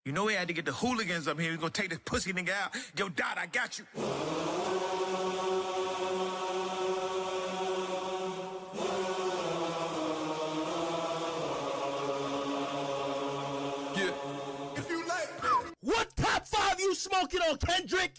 You know he had to get the hooligans up here. He's gonna take this pussy nigga out. Yo, Dot, I got you. Yeah. If you like, baby. What top 5 you smoking on, Kendrick?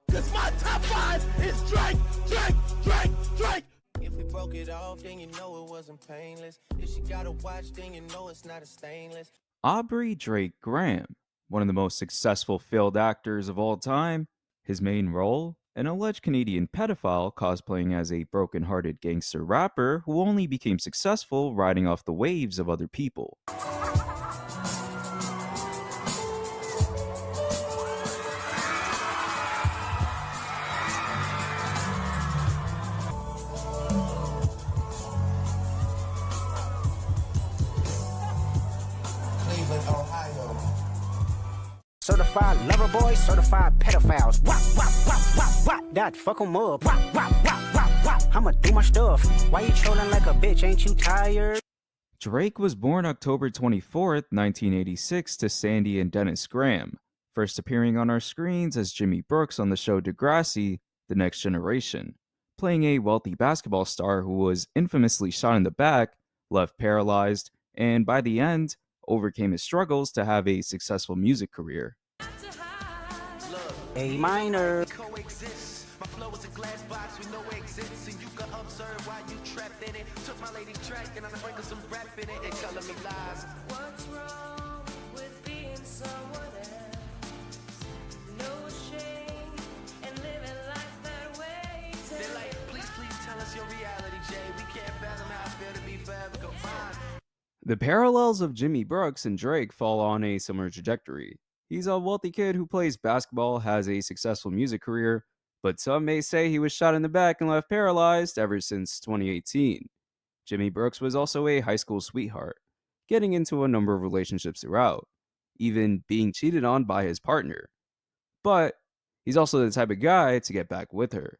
Cause my top 5 is Drake, Drake, Drake, Drake. If we broke it off, then you know it wasn't painless. If she got a watch, then you know it's not a stainless. Aubrey Drake Graham, one of the most successful failed actors of all time. His main role? An alleged Canadian pedophile cosplaying as a broken-hearted gangster rapper who only became successful riding off the waves of other people. Certified lover boys, certified pedophiles. Wop, wop, wop, wop, wop. That fuck 'em up. Wop, wop, wop, wop, wop. I'ma do my stuff. Why you trolling like a bitch? Ain't you tired? Drake was born October 24th, 1986 to Sandy and Dennis Graham, first appearing on our screens as Jimmy Brooks on the show Degrassi, The Next Generation, playing a wealthy basketball star who was infamously shot in the back, left paralyzed, and by the end, overcame his struggles to have a successful music career. A minor. Coexist. My flow is a glass box with no exits, and you can observe why you trapped in it. Took my lady's track and I'm sprinkle some rap in it and color me lies. What's wrong with being someone else? No shame and living life that way. They're like, please tell us your reality, Jay. We can't fathom how I feel to be forever confined. The parallels of Jimmy Brooks and Drake fall on a similar trajectory. He's a wealthy kid who plays basketball, has a successful music career, but some may say he was shot in the back and left paralyzed ever since 2018. Jimmy Brooks was also a high school sweetheart, getting into a number of relationships throughout, even being cheated on by his partner. But he's also the type of guy to get back with her.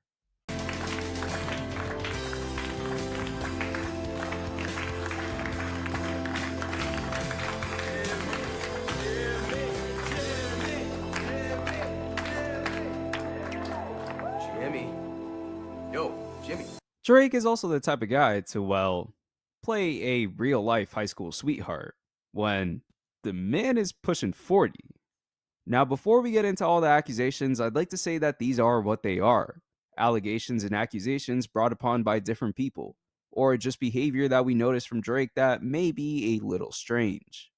Drake is also the type of guy to, well, play a real-life high school sweetheart when the man is pushing 40. Now, before we get into all the accusations, I'd like to say that these are what they are. Allegations and accusations brought upon by different people, or just behavior that we notice from Drake that may be a little strange.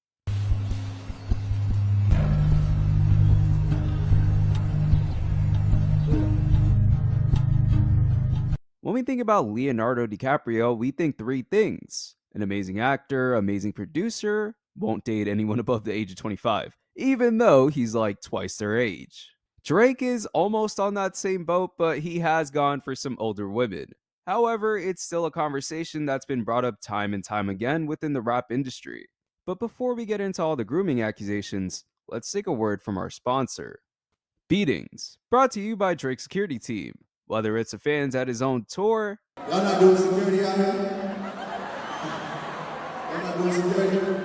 When we think about Leonardo DiCaprio, we think 3 things. An amazing actor, amazing producer, won't date anyone above the age of 25, even though he's like twice their age. Drake is almost on that same boat, but he has gone for some older women. However, it's still a conversation that's been brought up time and time again within the rap industry. But before we get into all the grooming accusations, let's take a word from our sponsor. Beatings, brought to you by Drake's security team. Whether it's a fans at his own tour, y'all not doing security out here? Y'all not doing security? You're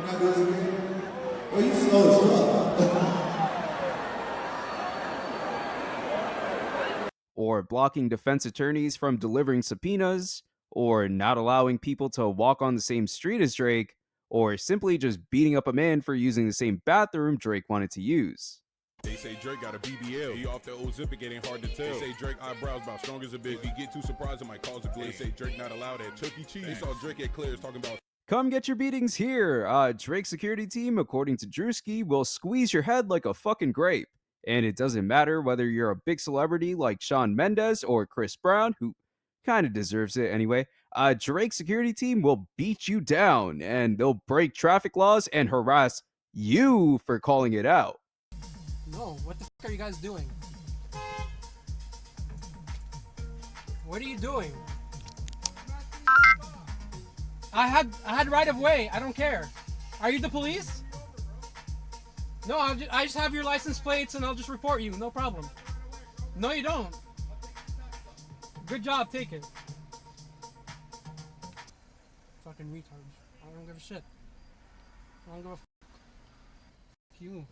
not doing security? Oh, you slow as fuck. or blocking defense attorneys from delivering subpoenas, or not allowing people to walk on the same street as Drake, or simply just beating up a man for using the same bathroom Drake wanted to use. They say Drake got a BBL. He off the old zip, it ain't hard to tell. They say Drake eyebrows about strong as a bitch. If he get too surprised, it might cause a glitch. They say Drake not allowed at Chuck E. Cheese. They saw Drake at Claire's talking about, come get your beatings here. Drake's security team, according to Drewski, will squeeze your head like a fucking grape. And it doesn't matter whether you're a big celebrity like Shawn Mendes or Chris Brown, who kind of deserves it anyway. Drake's security team will beat you down, and they'll break traffic laws and harass you for calling it out. No, what the fuck are you guys doing? What are you doing? I had right of way. I don't care. Are you the police? No, I just have your license plates and I'll just report you. No problem. No, you don't. Good job. Take it. Fucking retards. I don't give a shit. I don't give a you.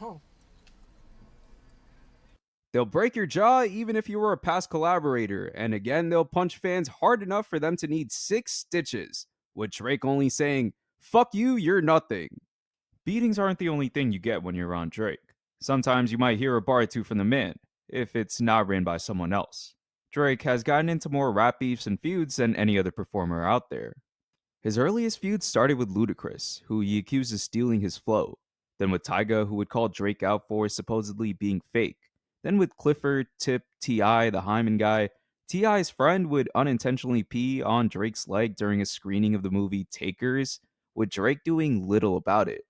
No. They'll break your jaw even if you were a past collaborator, and again, they'll punch fans hard enough for them to need 6 stitches, with Drake only saying, "Fuck you, you're nothing." Beatings aren't the only thing you get when you're on Drake. Sometimes you might hear a bar or two from the man, if it's not written by someone else. Drake has gotten into more rap beefs and feuds than any other performer out there. His earliest feud started with Ludacris, who he accused of stealing his flow, then with Tyga, who would call Drake out for supposedly being fake, then with Clifford, Tip, T.I., the Hyman guy. T.I.'s friend would unintentionally pee on Drake's leg during a screening of the movie Takers, with Drake doing little about it.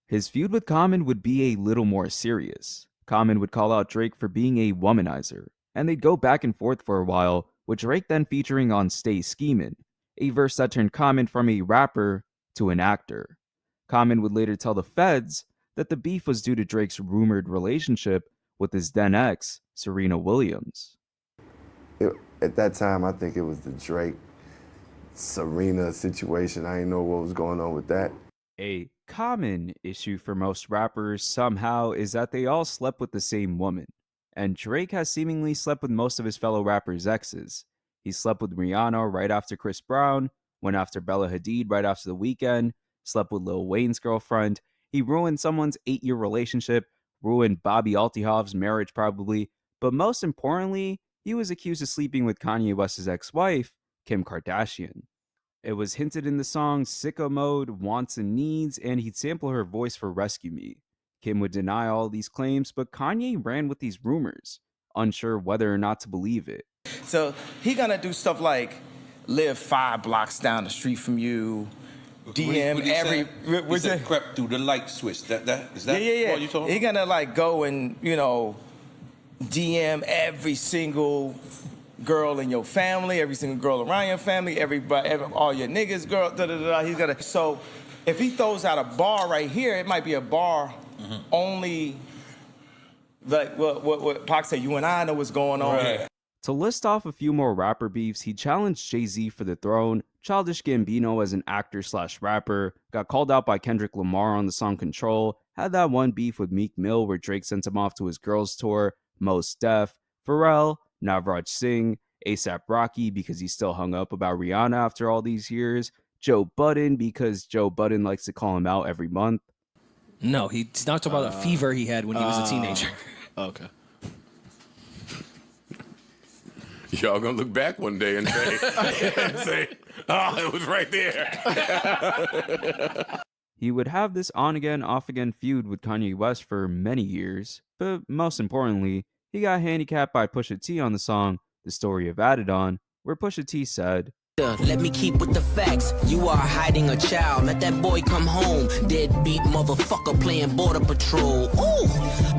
His feud with Common would be a little more serious. Common would call out Drake for being a womanizer, and they'd go back and forth for a while, with Drake then featuring on Stay Schemin', a verse that turned Common from a rapper to an actor. Common would later tell the feds that the beef was due to Drake's rumored relationship with his then ex, Serena Williams. At that time, I think it was the Drake Serena situation. I didn't know what was going on with that. A common issue for most rappers somehow is that they all slept with the same woman. And Drake has seemingly slept with most of his fellow rappers' exes. He slept with Rihanna right after Chris Brown, went after Bella Hadid right after The Weeknd, slept with Lil Wayne's girlfriend. He ruined someone's 8-year relationship, ruined Bobby Altihoff's marriage probably, but most importantly, he was accused of sleeping with Kanye West's ex-wife, Kim Kardashian. It was hinted in the song Sicko Mode, Wants and Needs, and he'd sample her voice for Rescue Me. Kim would deny all these claims, but Kanye ran with these rumors, unsure whether or not to believe it. So he gonna do stuff like live 5 blocks down the street from you, DM every. He said crept through the light switch. Is that Yeah. what you talking He about? gonna like go and DM every single girl in your family, every single girl around your family, everybody, all your niggas, girl. He's gonna. So if he throws out a bar right here, it might be a bar only. Like what Pac said, you and I know what's going on. Right. To list off a few more rapper beefs, he challenged Jay-Z for the throne, Childish Gambino as an actor/rapper, got called out by Kendrick Lamar on the song Control, had that one beef with Meek Mill where Drake sent him off to his girls tour, Mos Def, Pharrell, Navraj Singh, A$AP Rocky because he's still hung up about Rihanna after all these years, Joe Budden because Joe Budden likes to call him out every month. No, he's not talking about a fever he had when he was a teenager. Okay. Y'all gonna look back one day and say, "Oh, it was right there." He would have this on-again, off-again feud with Kanye West for many years, but most importantly, he got handicapped by Pusha T on the song The Story of Adidon, where Pusha T said, "Let me keep with the facts. You are hiding a child. Let that boy come home. Deadbeat motherfucker playing border patrol. Ooh,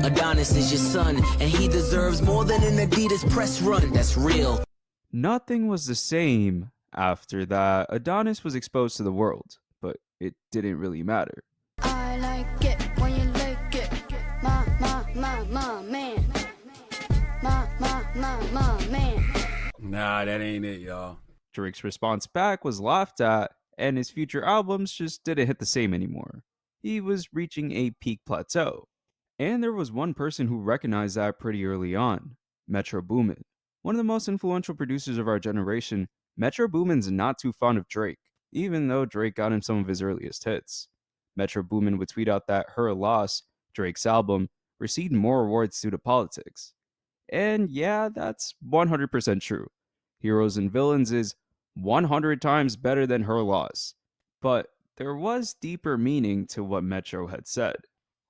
Adonis is your son, and he deserves more than an Adidas press run. That's real." Nothing was the same after that. Adonis was exposed to the world, but it didn't really matter. I like it when you like it. My man. My man. Nah, that ain't it, y'all. Drake's response back was laughed at, and his future albums just didn't hit the same anymore. He was reaching a peak plateau. And there was one person who recognized that pretty early on, Metro Boomin. One of the most influential producers of our generation, Metro Boomin's not too fond of Drake, even though Drake got him some of his earliest hits. Metro Boomin would tweet out that Her Loss, Drake's album, received more awards due to politics. And yeah, that's 100% true. Heroes and Villains is 100 times better than Her Loss. But there was deeper meaning to what Metro had said.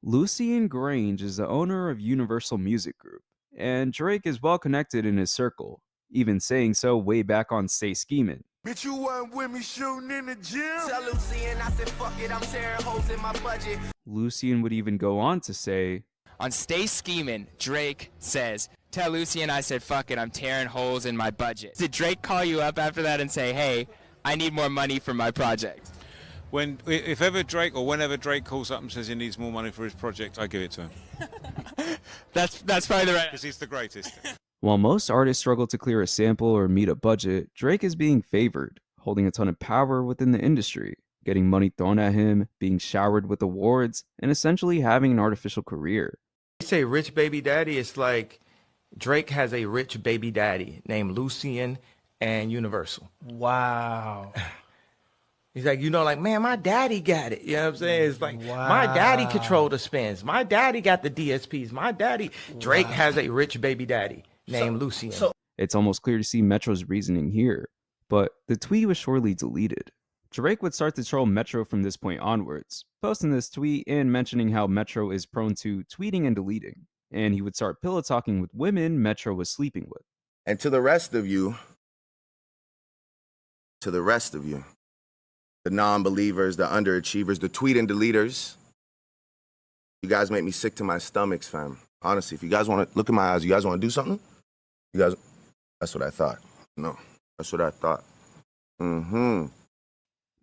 Lucian Grange is the owner of Universal Music Group, and Drake is well connected in his circle, even saying so way back on Stay Schemin'. Bitch, you wasn't with me shooting in the gym. Tell Lucian I said fuck it, I'm tearing holes in my budget. Lucian would even go on to say, on Stay Schemin', Drake says, "Tell Lucian I said fuck it, I'm tearing holes in my budget." Did Drake call you up after that and say, "Hey, I need more money for my project"? If ever Drake or whenever Drake calls up and says he needs more money for his project, I give it to him. That's probably the right. Because he's the greatest. While most artists struggle to clear a sample or meet a budget, Drake is being favored, holding a ton of power within the industry, getting money thrown at him, being showered with awards, and essentially having an artificial career. They say rich baby daddy, it's like Drake has a rich baby daddy named Lucien and Universal. Wow. He's like, like, man, my daddy got it. You know what I'm saying? It's like, my daddy controlled the spins. My daddy got the DSPs. My daddy, Drake has a rich baby daddy named Lucien. It's almost clear to see Metro's reasoning here, but the tweet was shortly deleted. Drake would start to troll Metro from this point onwards, posting this tweet and mentioning how Metro is prone to tweeting and deleting, and he would start pillow talking with women Metro was sleeping with. And to the rest of you, the non-believers, the underachievers, the tweet and deleters, you guys make me sick to my stomachs, fam. Honestly, if you guys want to look in my eyes, you guys want to do something? You guys, that's what I thought. No, that's what I thought.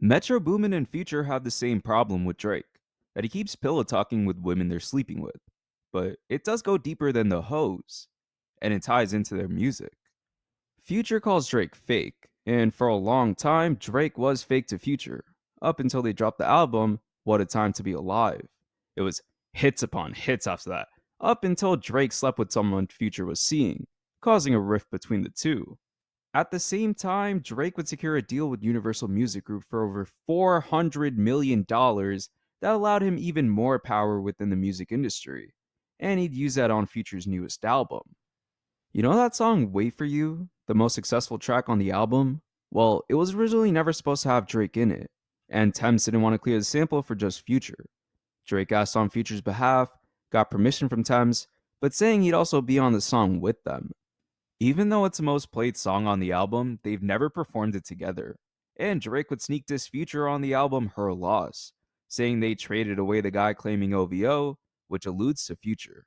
Metro Boomin and Future have the same problem with Drake, that he keeps pillow talking with women they're sleeping with. But it does go deeper than the hoes, and it ties into their music. Future calls Drake fake, and for a long time, Drake was fake to Future, up until they dropped the album, What a Time to Be Alive. It was hits upon hits after that, up until Drake slept with someone Future was seeing, causing a rift between the two. At the same time, Drake would secure a deal with Universal Music Group for over $400 million that allowed him even more power within the music industry, and he'd use that on Future's newest album. You know that song Wait For You, the most successful track on the album? Well, it was originally never supposed to have Drake in it, and Thames didn't want to clear the sample for just Future. Drake asked on Future's behalf, got permission from Thames, but saying he'd also be on the song with them. Even though it's the most played song on the album, they've never performed it together, and Drake would sneak diss Future on the album Her Loss, saying they traded away the guy claiming OVO, which alludes to Future.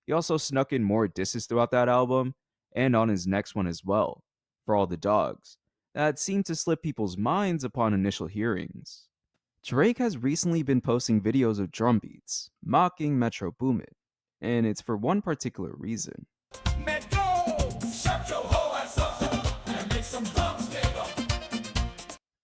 He also snuck in more disses throughout that album, and on his next one as well, For All the Dogs, that seemed to slip people's minds upon initial hearings. Drake has recently been posting videos of drum beats, mocking Metro Boomin, and it's for one particular reason.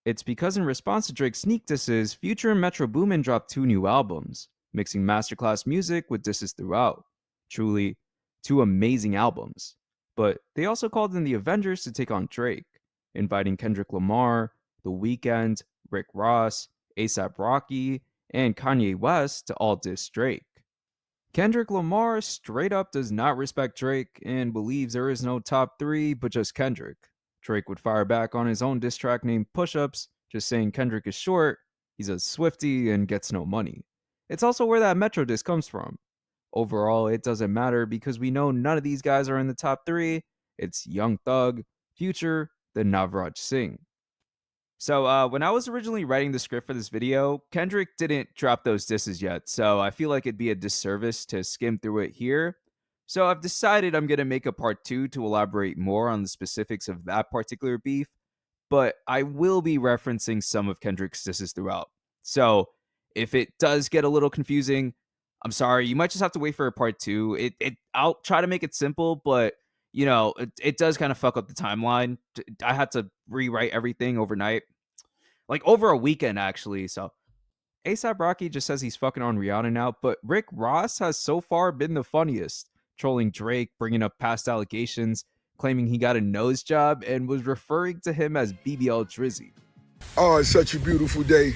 It's because in response to Drake's sneak disses, Future and Metro Boomin dropped 2 new albums, mixing masterclass music with disses throughout. Truly, 2 amazing albums. But they also called in the Avengers to take on Drake, inviting Kendrick Lamar, The Weeknd, Rick Ross, A$AP Rocky, and Kanye West to all diss Drake. Kendrick Lamar straight up does not respect Drake and believes there is no top 3 but just Kendrick. Drake would fire back on his own diss track named Push-Ups, just saying Kendrick is short, he's a Swiftie, and gets no money. It's also where that Metro diss comes from. Overall, it doesn't matter because we know none of these guys are in the top 3. It's Young Thug, Future, then Navraj Singh. So when I was originally writing the script for this video, Kendrick didn't drop those disses yet, so I feel like it'd be a disservice to skim through it here. So I've decided I'm going to make a part 2 to elaborate more on the specifics of that particular beef, but I will be referencing some of Kendrick's disses throughout. So if it does get a little confusing, I'm sorry, you might just have to wait for a part 2. I'll try to make it simple, but you know, it does kind of fuck up the timeline. I had to rewrite everything overnight, like over a weekend actually. So A$AP Rocky just says he's fucking on Rihanna now, but Rick Ross has so far been the funniest, trolling Drake, bringing up past allegations, claiming he got a nose job, and was referring to him as BBL Drizzy. Oh, it's such a beautiful day.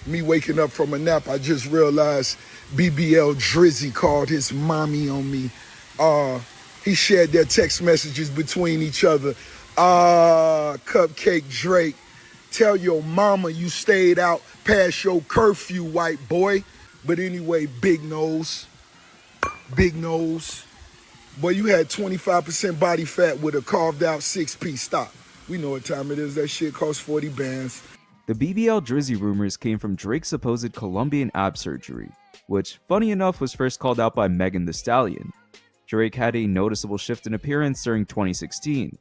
Me waking up from a nap, I just realized BBL Drizzy called his mommy on me. He shared their text messages between each other. Cupcake Drake, tell your mama you stayed out past your curfew, white boy. But anyway, big nose. Boy, you had 25% body fat with a carved out 6-piece stop. We know what time it is. That shit costs 40 bands. The BBL Drizzy rumors came from Drake's supposed Colombian ab surgery, which, funny enough, was first called out by Megan Thee Stallion. Drake had a noticeable shift in appearance during 2016,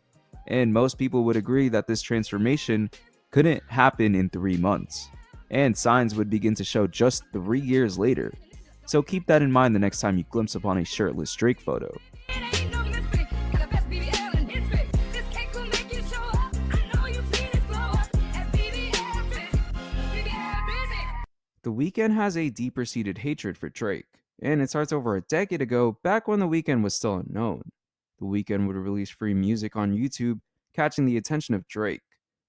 and most people would agree that this transformation couldn't happen in 3 months, and signs would begin to show just 3 years later. So keep that in mind the next time you glimpse upon a shirtless Drake photo. The Weeknd has a deeper-seated hatred for Drake, and it starts over a decade ago, back when The Weeknd was still unknown. The Weeknd would release free music on YouTube, catching the attention of Drake,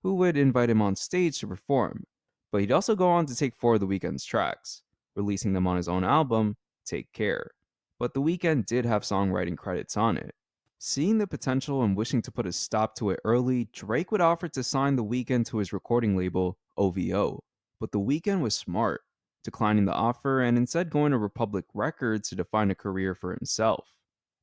who would invite him on stage to perform. But he'd also go on to take 4 of The Weeknd's tracks, releasing them on his own album, Take Care. But The Weeknd did have songwriting credits on it. Seeing the potential and wishing to put a stop to it early, Drake would offer to sign The Weeknd to his recording label, OVO. But The Weeknd was smart, declining the offer and instead going to Republic Records to define a career for himself.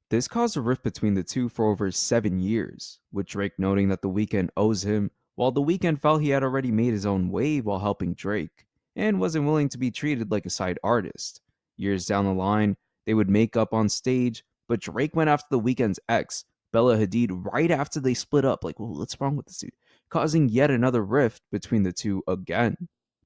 This caused a rift between the two for over 7 years, with Drake noting that The Weeknd owes him, while The Weeknd felt he had already made his own wave while helping Drake, and wasn't willing to be treated like a side artist. Years down the line, they would make up on stage, but Drake went after The Weeknd's ex, Bella Hadid, right after they split up. Like, well, what's wrong with this dude? Causing yet another rift between the two again.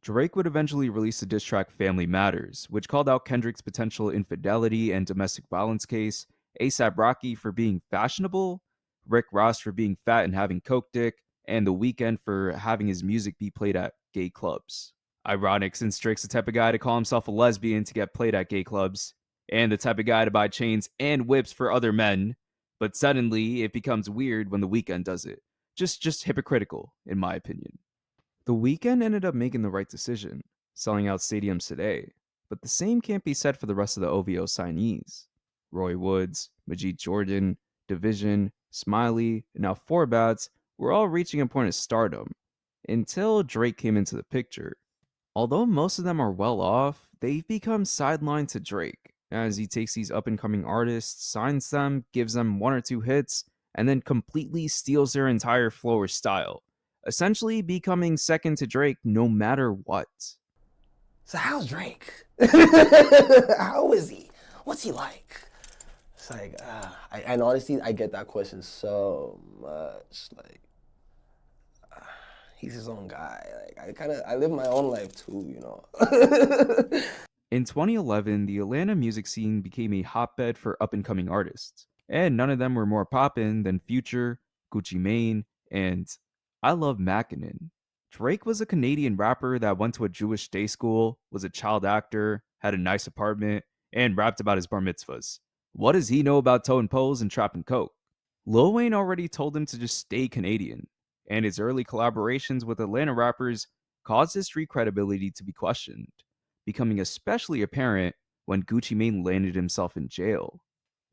Drake would eventually release the diss track Family Matters, which called out Kendrick's potential infidelity and domestic violence case, A$AP Rocky for being fashionable, Rick Ross for being fat and having coke dick, and The Weeknd for having his music be played at gay clubs. Ironic, since Drake's the type of guy to call himself a lesbian to get played at gay clubs, and the type of guy to buy chains and whips for other men, but suddenly it becomes weird when The Weeknd does it. Just hypocritical, in my opinion. The Weeknd ended up making the right decision, selling out stadiums today, but the same can't be said for the rest of the OVO signees. Roy Woods, Majid Jordan, Division, Smiley, and now Forbats were all reaching a point of stardom, until Drake came into the picture. Although most of them are well off, they've become sidelined to Drake, as he takes these up-and-coming artists, signs them, gives them 1 or 2 hits, and then completely steals their entire flow or style, essentially becoming second to Drake no matter what. So how's Drake? How is he? What's he like? It's like, and honestly, I get that question so much. Like, he's his own guy. Like, I live my own life too, you know. In 2011, the Atlanta music scene became a hotbed for up-and-coming artists, and none of them were more poppin' than Future, Gucci Mane, and I Love Mackinnon. Drake was a Canadian rapper that went to a Jewish day school, was a child actor, had a nice apartment, and rapped about his bar mitzvahs. What does he know about toting poles and trapping coke? Lil Wayne already told him to just stay Canadian, and his early collaborations with Atlanta rappers caused his street credibility to be questioned, becoming especially apparent when Gucci Mane landed himself in jail.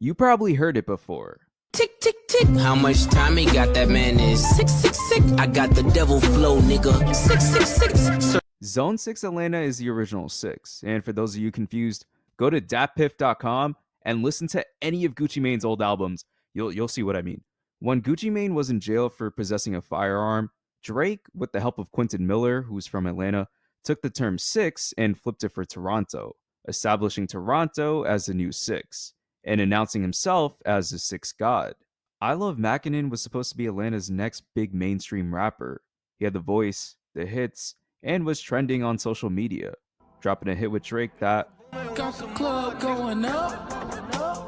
You probably heard it before. Tick, tick, tick. How much time he got? That man is 666. I got the devil flow, nigga. 666. Zone 6 Atlanta is the original 6, and for those of you confused, go to datpiff.com and listen to any of Gucci Mane's old albums. You'll see what I mean. When Gucci Mane was in jail for possessing a firearm, Drake, with the help of Quentin Miller, who's from Atlanta, took the term 6 and flipped it for Toronto, establishing Toronto as the new 6, and announcing himself as the 6th god. I Love Mackinnon was supposed to be Atlanta's next big mainstream rapper. He had the voice, the hits, and was trending on social media, dropping a hit with Drake that got the club going up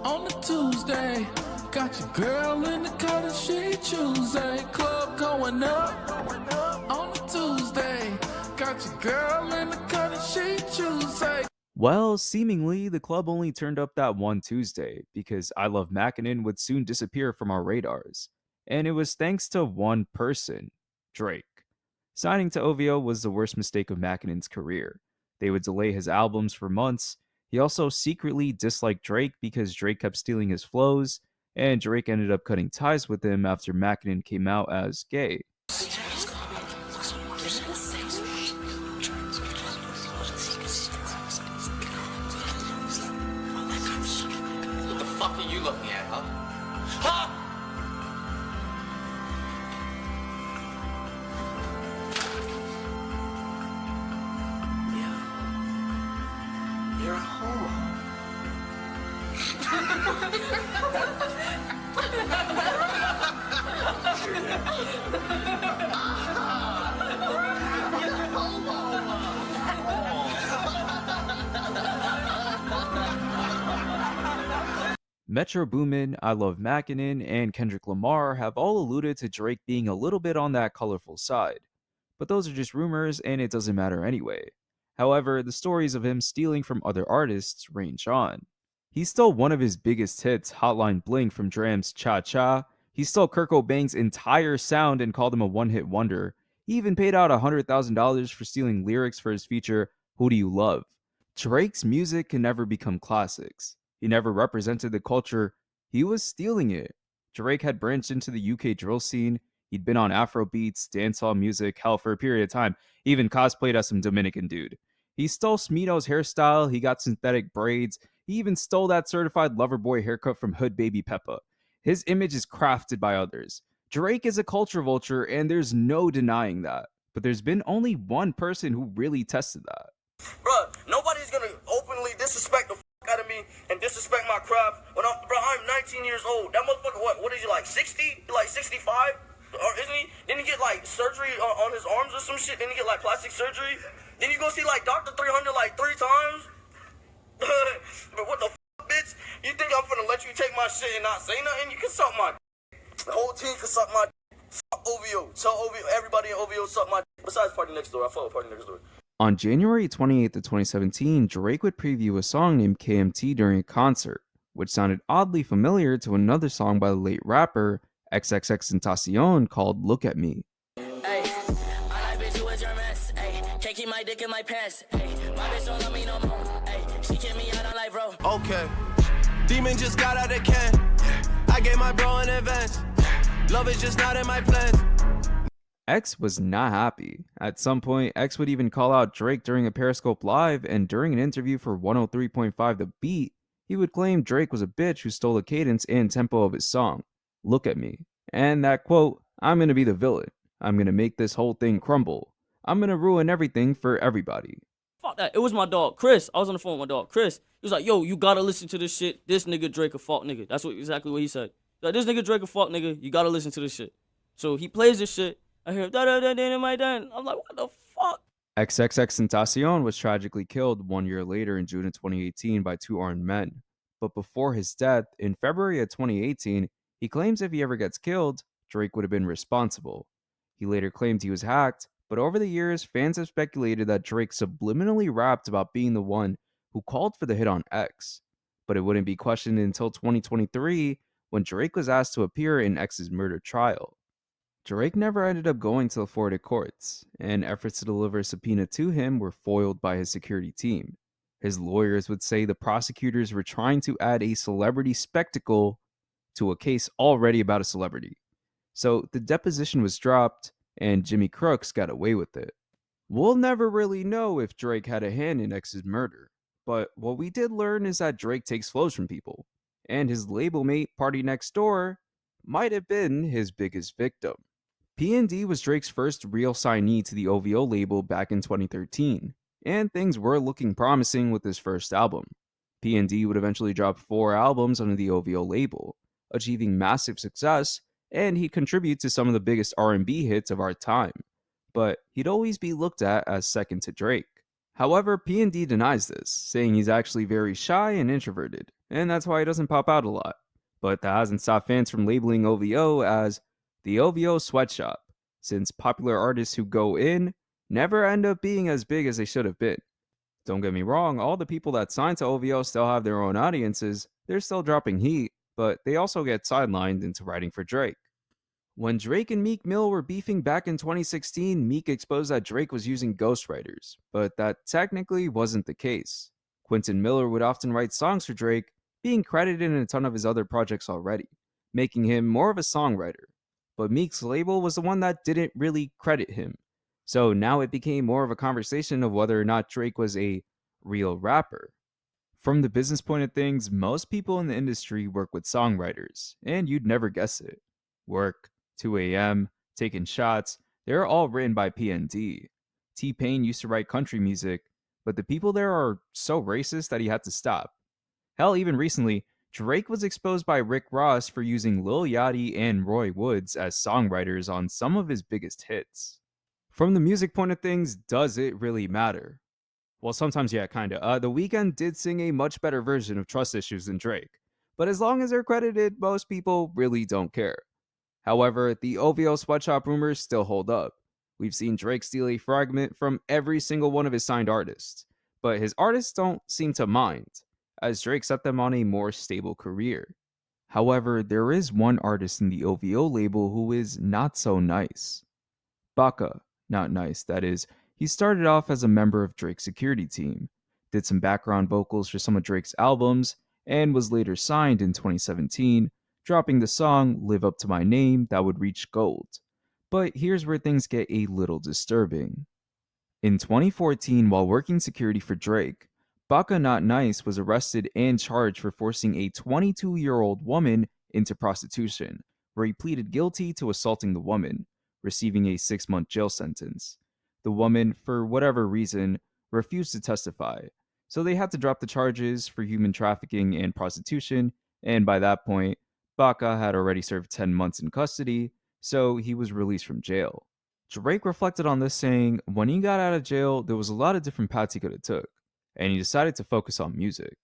on the Tuesday. Got your girl in the cut and she Tuesday. Club going up on the Tuesday. Got your girl in the cut and she Tuesday. Well, seemingly, the club only turned up that one Tuesday because I Love Mackinnon would soon disappear from our radars. And it was thanks to one person, Drake. Signing to OVO was the worst mistake of Mackinnon's career. They would delay his albums for months. He also secretly disliked Drake because Drake kept stealing his flows, and Drake ended up cutting ties with him after Mackinnon came out as gay. What the fuck are you looking at, huh? Huh? You're a homo. Metro Boomin, I Love Mackinnon, and Kendrick Lamar have all alluded to Drake being a little bit on that colorful side. But those are just rumors and it doesn't matter anyway. However, the stories of him stealing from other artists range on. He stole one of his biggest hits, Hotline Bling, from Dram's Cha Cha. He stole Kurt Cobain's entire sound and called him a one-hit wonder. He even paid out $100,000 for stealing lyrics for his feature, Who Do You Love? Drake's music can never become classics. He never represented the culture, he was stealing it. Drake had branched into the UK drill scene, he'd been on Afro beats, dancehall music, hell, for a period of time, he even cosplayed as some Dominican dude. He stole Smino's hairstyle, he got synthetic braids, he even stole that certified lover boy haircut from Hood Baby Peppa. His image is crafted by others. Drake is a culture vulture, and there's no denying that. But there's been only one person who really tested that. Bruh, nobody's gonna openly disrespect the fuck out of me and disrespect my craft when I'm 19 years old. That motherfucker, what is he, like 60? Like 65? Or isn't he? Didn't he get like surgery on his arms or some shit? Didn't he get like plastic surgery? Then you go see like Dr. 300 like 3 times? But what the fuck, bitch? You think I'm finna let you take my shit and not say nothing? You can suck my dick. The whole team can suck my dick. Fuck OVO. Tell OVO, everybody in OVO suck my dick. Besides Party Next Door. I follow Party Next Door. On January 28th of 2017, Drake would preview a song named KMT during a concert, which sounded oddly familiar to another song by the late rapper XXXTentacion called Look At Me. Hey, I like bitch, you was your mess. Hey, can't keep my dick in my pants. Hey, my bitch don't love me no more. Hey, she kicked me out on life, bro. Okay. Demon just got out of can. I gave my bro an advance. Love is just not in my plans. X was not happy. At some point, X would even call out Drake during a Periscope Live, and during an interview for 103.5 The Beat, he would claim Drake was a bitch who stole the cadence and tempo of his song, Look At Me. And that quote, I'm gonna be the villain. I'm gonna make this whole thing crumble. I'm gonna ruin everything for everybody. Fuck that. It was my dog, Chris. I was on the phone with my dog, Chris. He was like, yo, you gotta listen to this shit. This nigga Drake a fuck nigga. That's exactly what he said. Like, this nigga Drake a fuck nigga. You gotta listen to this shit. So he plays this shit. I hear da da da da in my den. I'm like, what the fuck? XXXTentacion was tragically killed 1 year later in June of 2018 by 2 armed men. But before his death, in February of 2018, he claims if he ever gets killed, Drake would have been responsible. He later claimed he was hacked, but over the years, fans have speculated that Drake subliminally rapped about being the one who called for the hit on X. But it wouldn't be questioned until 2023 when Drake was asked to appear in X's murder trial. Drake never ended up going to the Florida courts, and efforts to deliver a subpoena to him were foiled by his security team. His lawyers would say the prosecutors were trying to add a celebrity spectacle to a case already about a celebrity. So the deposition was dropped, and Jimmy Crooks got away with it. We'll never really know if Drake had a hand in X's murder, but what we did learn is that Drake takes flows from people, and his label mate, Party Next Door, might have been his biggest victim. P&D was Drake's first real signee to the OVO label back in 2013, and things were looking promising with his first album. P&D would eventually drop 4 albums under the OVO label, achieving massive success, and he'd contribute to some of the biggest R&B hits of our time, but he'd always be looked at as second to Drake. However, P&D denies this, saying he's actually very shy and introverted, and that's why he doesn't pop out a lot. But that hasn't stopped fans from labeling OVO as the OVO sweatshop, since popular artists who go in never end up being as big as they should have been. Don't get me wrong, all the people that sign to OVO still have their own audiences, they're still dropping heat, but they also get sidelined into writing for Drake. When Drake and Meek Mill were beefing back in 2016, Meek exposed that Drake was using ghostwriters, but that technically wasn't the case. Quentin Miller would often write songs for Drake, being credited in a ton of his other projects already, making him more of a songwriter. But Meek's label was the one that didn't really credit him. So now it became more of a conversation of whether or not Drake was a real rapper. From the business point of things, most people in the industry work with songwriters, and you'd never guess it. Work, 2 a.m., Taking Shots, they're all written by P&D. T-Pain used to write country music, but the people there are so racist that he had to stop. Hell, even recently, Drake was exposed by Rick Ross for using Lil Yachty and Roy Woods as songwriters on some of his biggest hits. From the music point of things, does it really matter? Well, sometimes yeah, kinda. The Weeknd did sing a much better version of Trust Issues than Drake, but as long as they're credited, most people really don't care. However, the OVO sweatshop rumors still hold up. We've seen Drake steal a fragment from every single one of his signed artists, but his artists don't seem to mind, as Drake set them on a more stable career. However, there is one artist in the OVO label who is not so nice. Baka, not nice, that is. He started off as a member of Drake's security team, did some background vocals for some of Drake's albums, and was later signed in 2017, dropping the song Live Up to My Name that would reach gold. But here's where things get a little disturbing. In 2014, while working security for Drake, Baka Not Nice was arrested and charged for forcing a 22-year-old woman into prostitution, where he pleaded guilty to assaulting the woman, receiving a 6-month jail sentence. The woman, for whatever reason, refused to testify, so they had to drop the charges for human trafficking and prostitution, and by that point, Baka had already served 10 months in custody, so he was released from jail. Drake reflected on this, saying, when he got out of jail, there was a lot of different paths he could have took, and he decided to focus on music.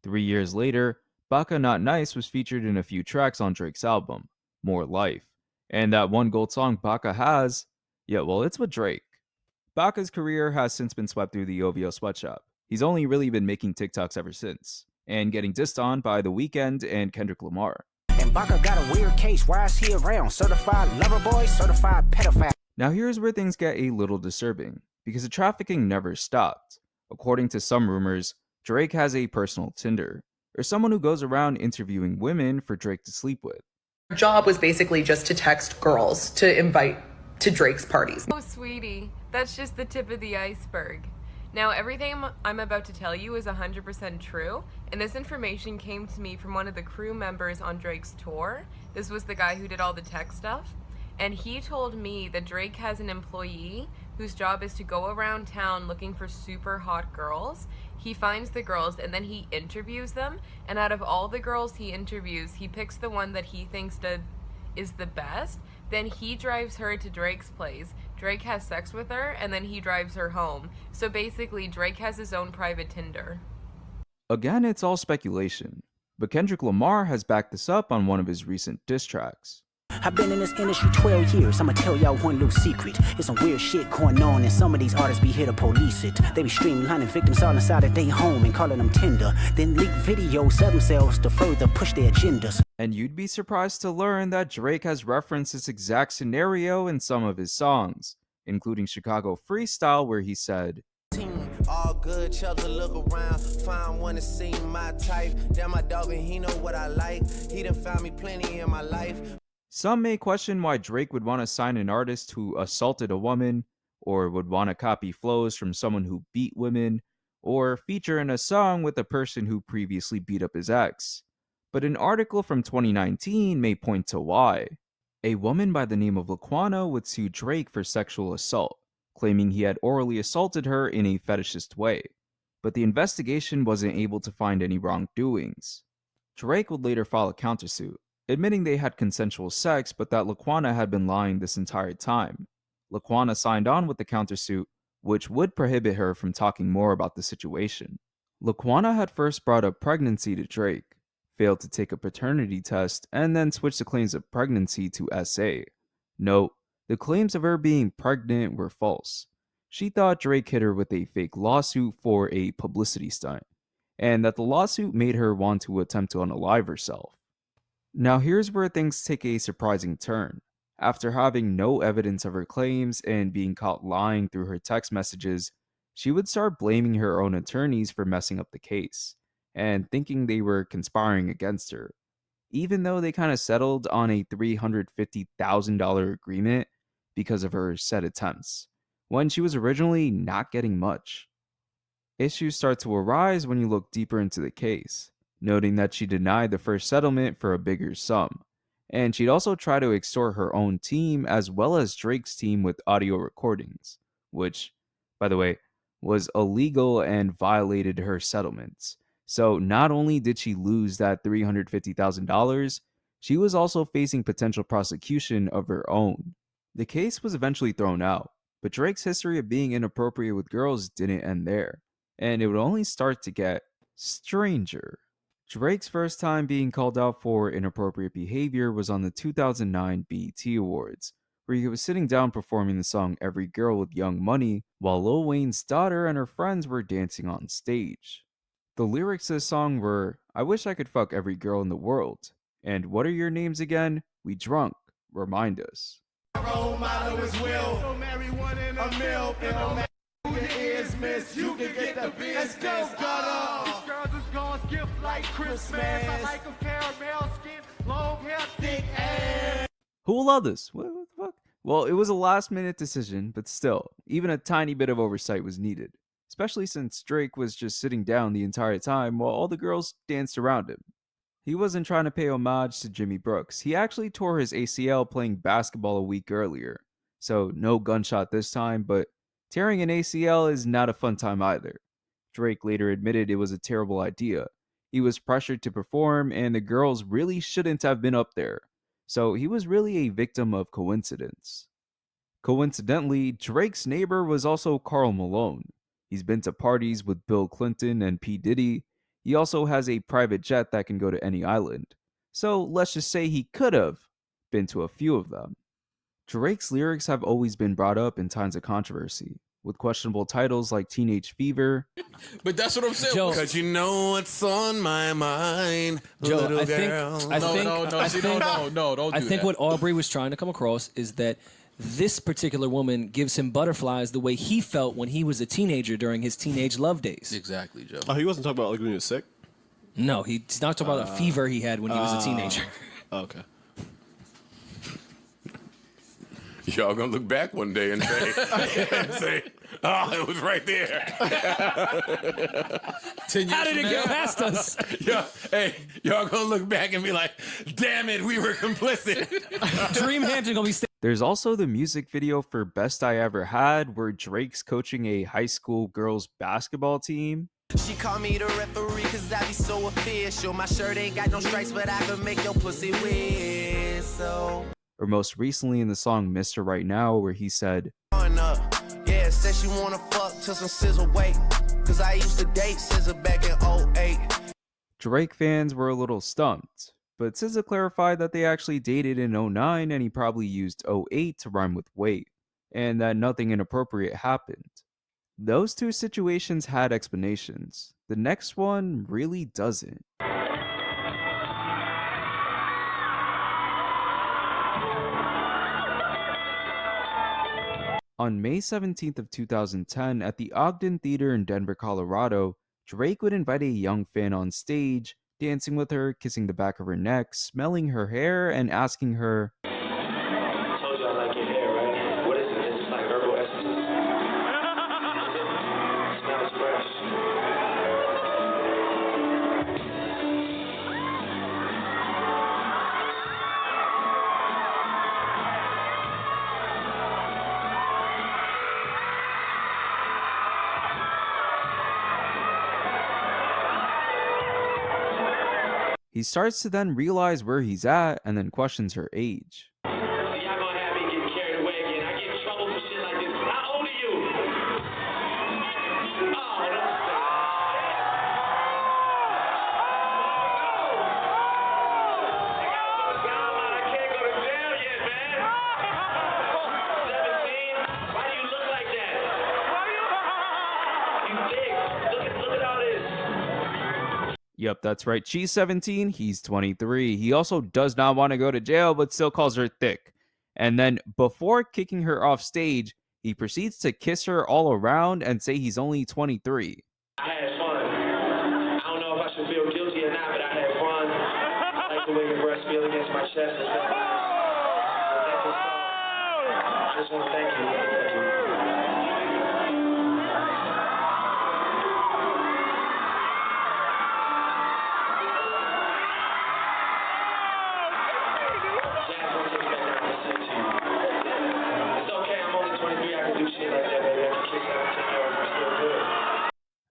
3 years later, Baka Not Nice was featured in a few tracks on Drake's album, More Life, and that one gold song Baka has, yeah, well, it's with Drake. Baka's career has since been swept through the OVO sweatshop. He's only really been making TikToks ever since, and getting dissed on by The Weeknd and Kendrick Lamar. And Baka got a weird case, why is he around? Certified lover boy, certified pedophile. Now here's where things get a little disturbing, because the trafficking never stopped. According to some rumors, Drake has a personal Tinder, or someone who goes around interviewing women for Drake to sleep with. Our job was basically just to text girls to invite to Drake's parties. Oh, sweetie, that's just the tip of the iceberg. Now, everything I'm about to tell you is 100% true, and this information came to me from one of the crew members on Drake's tour. This was the guy who did all the tech stuff. And he told me that Drake has an employee whose job is to go around town looking for super hot girls. He finds the girls and then he interviews them. And out of all the girls he interviews, he picks the one that he thinks is the best. Then he drives her to Drake's place. Drake has sex with her and then he drives her home. So basically, Drake has his own private Tinder. Again, it's all speculation, but Kendrick Lamar has backed this up on one of his recent diss tracks. I've been in this industry 12 years. I'ma tell y'all one little secret. There's some weird shit going on, and some of these artists be here to police it. They be streamlining victims all inside of their home and calling them tender. Then leak videos, sell themselves to further push their agendas. And you'd be surprised to learn that Drake has referenced this exact scenario in some of his songs, including Chicago Freestyle, where he said, all good, Chubbs look around, find one to see my type. Damn, my dog and he know what I like. He done found me plenty in my life. Some may question why Drake would want to sign an artist who assaulted a woman, or would want to copy flows from someone who beat women, or feature in a song with a person who previously beat up his ex. But an article from 2019 may point to why. A woman by the name of Laquana would sue Drake for sexual assault, claiming he had orally assaulted her in a fetishist way, but the investigation wasn't able to find any wrongdoings. Drake would later file a countersuit, admitting they had consensual sex but that Laquana had been lying this entire time. Laquana signed on with the countersuit, which would prohibit her from talking more about the situation. Laquana had first brought up pregnancy to Drake, failed to take a paternity test, and then switched the claims of pregnancy to SA. Note, the claims of her being pregnant were false. She thought Drake hit her with a fake lawsuit for a publicity stunt, and that the lawsuit made her want to attempt to unalive herself. Now here's where things take a surprising turn. After having no evidence of her claims and being caught lying through her text messages, she would start blaming her own attorneys for messing up the case, and thinking they were conspiring against her, even though they kind of settled on a $350,000 agreement because of her said attempts, when she was originally not getting much. Issues start to arise when you look deeper into the case, noting that she denied the first settlement for a bigger sum, and she'd also try to extort her own team as well as Drake's team with audio recordings, which, by the way, was illegal and violated her settlements. So not only did she lose that $350,000, she was also facing potential prosecution of her own. The case was eventually thrown out, but Drake's history of being inappropriate with girls didn't end there, and it would only start to get stranger. Drake's first time being called out for inappropriate behavior was on the 2009 BET Awards, where he was sitting down performing the song Every Girl with Young Money while Lil Wayne's daughter and her friends were dancing on stage. The lyrics to the song were, I wish I could fuck every girl in the world. And what are your names again? We drunk. Remind us. Role model is Will. So marry one in a mill. It don't matter who your ears miss. You can get the business. Let's go, gutter. These girls is gonna skip like Christmas. I like a caramel skin, long hair, thick ass. Who will love this? What the fuck? Well, it was a last minute decision, but still, even a tiny bit of oversight was needed. Especially since Drake was just sitting down the entire time while all the girls danced around him. He wasn't trying to pay homage to Jimmy Brooks. He actually tore his ACL playing basketball a week earlier. So no gunshot this time, but tearing an ACL is not a fun time either. Drake later admitted it was a terrible idea. He was pressured to perform and the girls really shouldn't have been up there. So he was really a victim of coincidence. Coincidentally, Drake's neighbor was also Karl Malone. He's been to parties with Bill Clinton and P. Diddy. He also has a private jet that can go to any island. So let's just say he could have been to a few of them. Drake's lyrics have always been brought up in times of controversy, with questionable titles like Teenage Fever. But that's what I'm saying. Joe. Because you know what's on my mind, Joe, little I think, girl. I think, no, I see, think, no, don't I do think that. what Aubrey was trying to come across is that this particular woman gives him butterflies the way he felt when he was a teenager during his teenage love days. Exactly, Joe. Oh, he wasn't talking about like when he was sick? No, he's not talking about a fever he had when he was a teenager. Okay. Y'all gonna look back one day and say, oh, it was right there. 10 years How did from it get now, past us? Y'all gonna look back and be like, damn it, we were complicit. Dream Hampton gonna be There's also the music video for Best I Ever Had, where Drake's coaching a high school girls basketball team. She call me the referee cause I be so official. My shirt ain't got no stripes, but I can make your pussy whistle. Or most recently in the song Mr. Right Now, where he said, Yeah, said she wanna fuck till some sizzle wait. Cause I used to date SZA back in 08. Drake fans were a little stumped, but SZA clarified that they actually dated in 09 and he probably used 08 to rhyme with wait, and that nothing inappropriate happened. Those two situations had explanations. The next one really doesn't. On May 17th of 2010, at the Ogden Theater in Denver, Colorado, Drake would invite a young fan on stage, dancing with her, kissing the back of her neck, smelling her hair, and asking her, I told you I like your hair, right? What is it? It's just like herbal essences. It smells fresh. he starts to then realize where he's at and then questions her age. Y'all gonna have me getting carried away again. I get in trouble for shit like this. How old are you? Oh, that's I can't go to jail yet, man. 17? Why do you look like that? You thick. Look at all this. Yep, that's right. She's 17, he's 23. He also does not want to go to jail, but still calls her thick. And then, before kicking her off stage, he proceeds to kiss her all around and say he's only 23. I had fun. I don't know if I should feel guilty or not, but I had fun. I like the way your breasts feel against my chest. It's been nice. I just want to thank you. Thank you. Jazz won't take me back down to 16. It's okay, I'm only 23. I can do shit like that, baby. I can kiss 17-year-olds. I'm still good.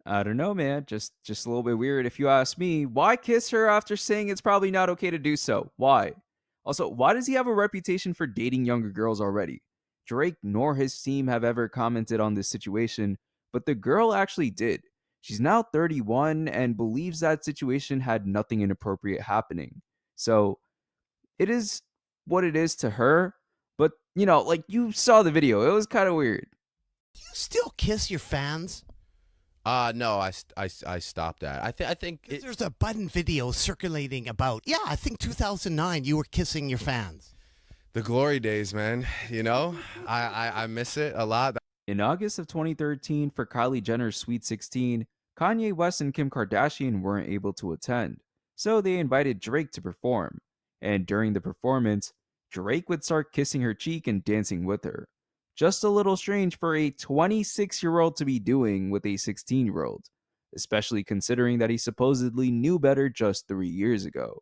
I don't know, man. Just a little bit weird if you ask me. Why kiss her after saying it's probably not okay to do so? Why? Also, why does he have a reputation for dating younger girls already? Drake nor his team have ever commented on this situation, but the girl actually did. She's now 31 and believes that situation had nothing inappropriate happening. So, it is what it is to her, but You know, like you saw the video. It was kind of weird. You still kiss your fans? No, I stopped that. I think There's a Button video circulating about, yeah, I think 2009 you were kissing your fans. the glory days, man. You know, I miss it a lot. In August of 2013, for Kylie Jenner's Sweet 16, Kanye West and Kim Kardashian weren't able to attend, so they invited Drake to perform. And during the performance, Drake would start kissing her cheek and dancing with her. Just a little strange for a 26-year-old to be doing with a 16-year-old, especially considering that he supposedly knew better just 3 years ago.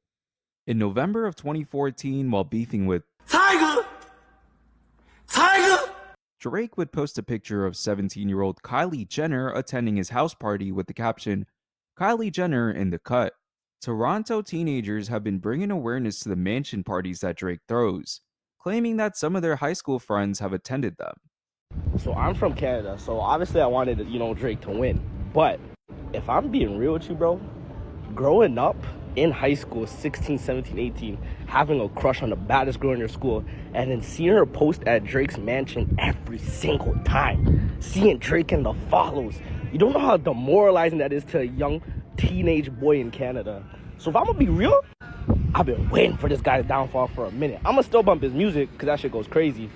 In November of 2014, while beefing with Tiger! Drake would post a picture of 17-year-old Kylie Jenner attending his house party with the caption, "Kylie Jenner in the cut." Toronto teenagers have been bringing awareness to the mansion parties that Drake throws, claiming that some of their high school friends have attended them. So I'm from Canada, so obviously I wanted, Drake to win. But if I'm being real with you, bro, growing up in high school, 16, 17, 18, having a crush on the baddest girl in your school, and then seeing her post at Drake's mansion every single time, seeing Drake in the follows, you don't know how demoralizing that is to a young teenage boy in Canada. So if I'm gonna be real, I've been waiting for this guy's downfall for a minute. I'm gonna still bump his music because that shit goes crazy,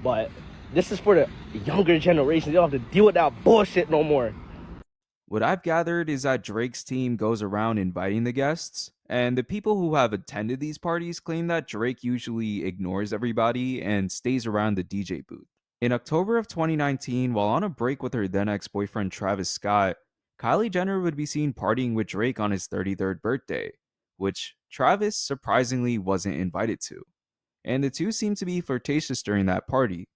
but this is for the younger generation. They don't have to deal with that bullshit no more. What I've gathered is that Drake's team goes around inviting the guests, and the people who have attended these parties claim that Drake usually ignores everybody and stays around the DJ booth. In October of 2019, while on a break with her then ex-boyfriend Travis Scott, Kylie Jenner would be seen partying with Drake on his 33rd birthday, which Travis surprisingly wasn't invited to. And the two seemed to be flirtatious during that party.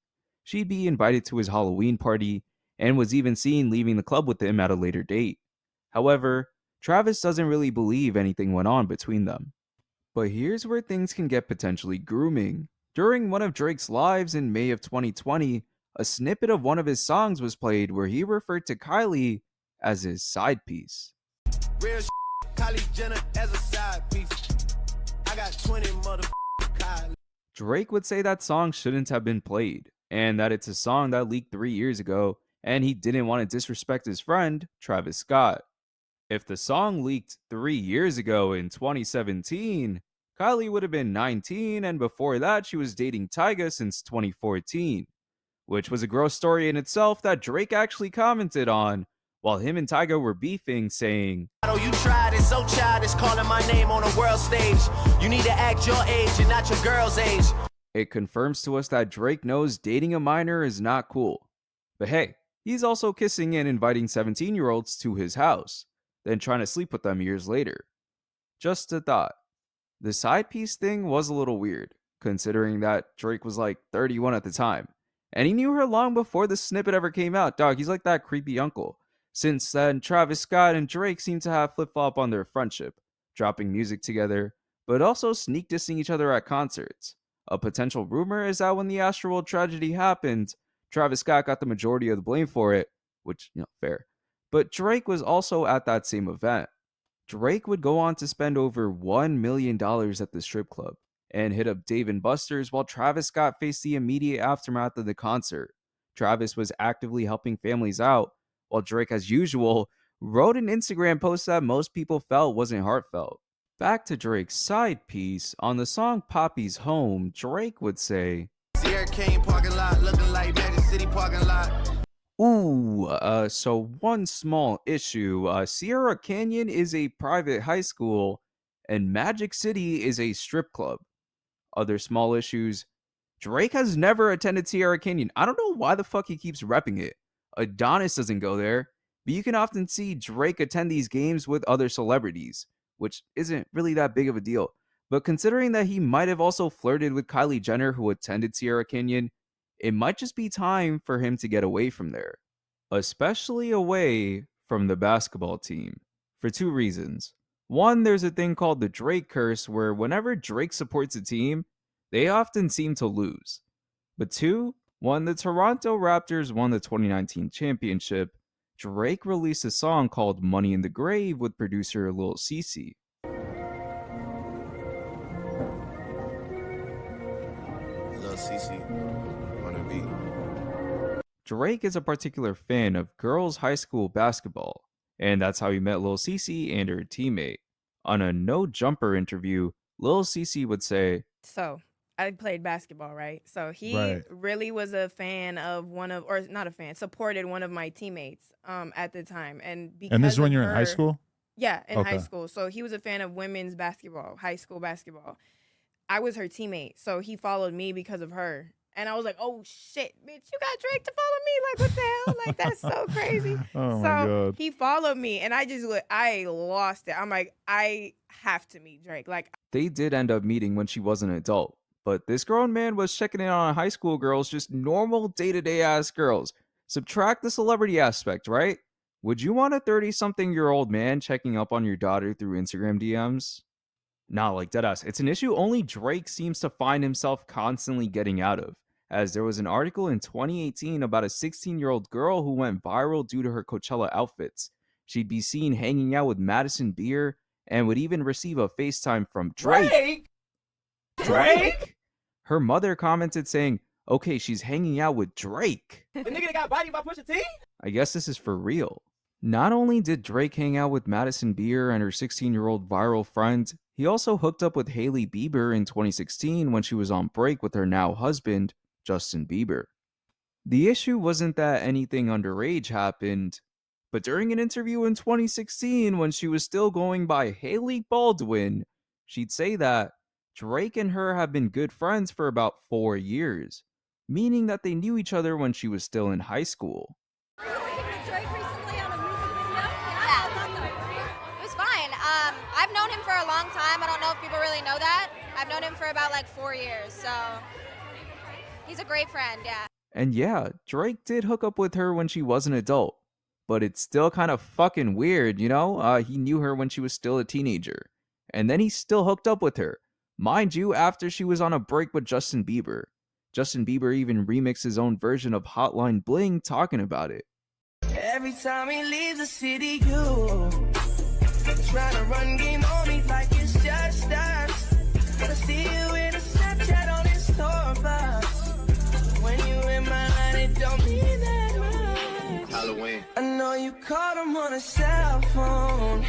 She'd be invited to his Halloween party, and was even seen leaving the club with him at a later date. However, Travis doesn't really believe anything went on between them. But here's where things can get potentially grooming. During one of Drake's lives in May of 2020, a snippet of one of his songs was played where he referred to Kylie as his side piece. Real Kylie Jenner as a side piece. I got 20 Kylie. Drake would say that song shouldn't have been played, and that it's a song that leaked 3 years ago, and he didn't want to disrespect his friend, Travis Scott. If the song leaked 3 years ago in 2017, Kylie would have been 19, and before that she was dating Tyga since 2014, which was a gross story in itself that Drake actually commented on while him and Tyga were beefing, saying, You tried it, so childish, calling my name on a world stage. You need to act your age and not your girl's age. It confirms to us that Drake knows dating a minor is not cool. But hey, he's also kissing and inviting 17-year-olds to his house, then trying to sleep with them years later. Just a thought. The side piece thing was a little weird, considering that Drake was like 31 at the time. And he knew her long before the snippet ever came out. Dog, he's like that creepy uncle. Since then, Travis Scott and Drake seem to have flip-flop on their friendship, dropping music together, but also sneak dissing each other at concerts. A potential rumor is that when the Astroworld tragedy happened, Travis Scott got the majority of the blame for it, which, fair. But Drake was also at that same event. Drake would go on to spend over $1 million at the strip club and hit up Dave & Buster's while Travis Scott faced the immediate aftermath of the concert. Travis was actively helping families out, while Drake, as usual, wrote an Instagram post that most people felt wasn't heartfelt. Back to Drake's side piece, on the song Poppy's Home, Drake would say, Sierra Kane parking lot looking like Magic City parking lot. So one small issue, Sierra Canyon is a private high school, and Magic City is a strip club. Other small issues, Drake has never attended Sierra Canyon. I don't know why the fuck he keeps repping it. Adonis doesn't go there, but you can often see Drake attend these games with other celebrities, which isn't really that big of a deal. But considering that he might have also flirted with Kylie Jenner, who attended Sierra Canyon, it might just be time for him to get away from there. Especially away from the basketball team. For two reasons. One, there's a thing called the Drake curse, where whenever Drake supports a team, they often seem to lose. But two, when the Toronto Raptors won the 2019 championship, Drake released a song called Money in the Grave with producer Lil Cece. Lil CC on the beat. Drake is a particular fan of girls' high school basketball, and that's how he met Lil Cece and her teammate. On a No Jumper interview, Lil Cece would say, So I played basketball, right? So he Right. really was a fan of or not a fan, supported one of my teammates at the time. And because And this is when of you're in high her- school? Yeah, in high Okay. school. So he was a fan of women's basketball, high school basketball. I was her teammate, so he followed me because of her. And I was like, oh shit, bitch, you got Drake to follow me? Like, what the hell? Like, that's so crazy. Oh so my God. he followed me, and I lost it. I'm like, I have to meet Drake. Like, they did end up meeting when she was an adult, but this grown man was checking in on high school girls, just normal day-to-day ass girls. Subtract the celebrity aspect, right? Would you want a 30-something-year-old man checking up on your daughter through Instagram DMs? Nah, like deadass. It's an issue only Drake seems to find himself constantly getting out of, as there was an article in 2018 about a 16-year-old girl who went viral due to her Coachella outfits. She'd be seen hanging out with Madison Beer and would even receive a FaceTime from Drake. Drake? Her mother commented saying, okay, she's hanging out with Drake. The nigga that got bodied by Pusha T? I guess this is for real. Not only did Drake hang out with Madison Beer and her 16-year-old viral friend, he also hooked up with Hailey Bieber in 2016 when she was on break with her now husband, Justin Bieber. The issue wasn't that anything underage happened, but during an interview in 2016 when she was still going by Hailey Baldwin, she'd say that Drake and her have been good friends for about 4 years, meaning that they knew each other when she was still in high school. It was fine. I've known him for a long time. I don't know if people really know that. I've known him for about like 4 years, so he's a great friend, yeah. And yeah, Drake did hook up with her when she was an adult, but it's still kind of fucking weird, you know? He knew her when she was still a teenager, and then he still hooked up with her. Mind you, after she was on a break with Justin Bieber. Justin Bieber even remixed his own version of Hotline Bling talking about it. Every time he leaves the city, you trying to run game on me like it's just us. I see you in a Snapchat on his tour bus. When you in my line, it don't mean that much. Halloween. I know you called him on a cell phone